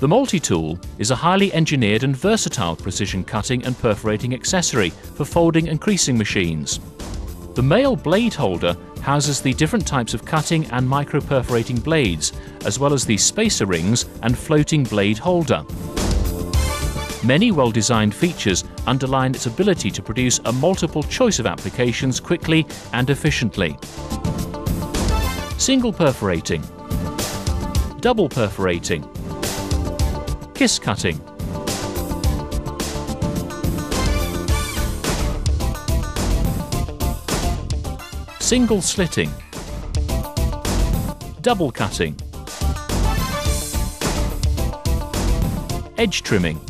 The multi-tool is a highly engineered and versatile precision cutting and perforating accessory for folding and creasing machines. The male blade holder houses the different types of cutting and micro-perforating blades, as well as the spacer rings and floating blade holder. Many well-designed features underline its ability to produce a multiple choice of applications quickly and efficiently. Single perforating, double perforating, kiss cutting, single slitting, double cutting, edge trimming,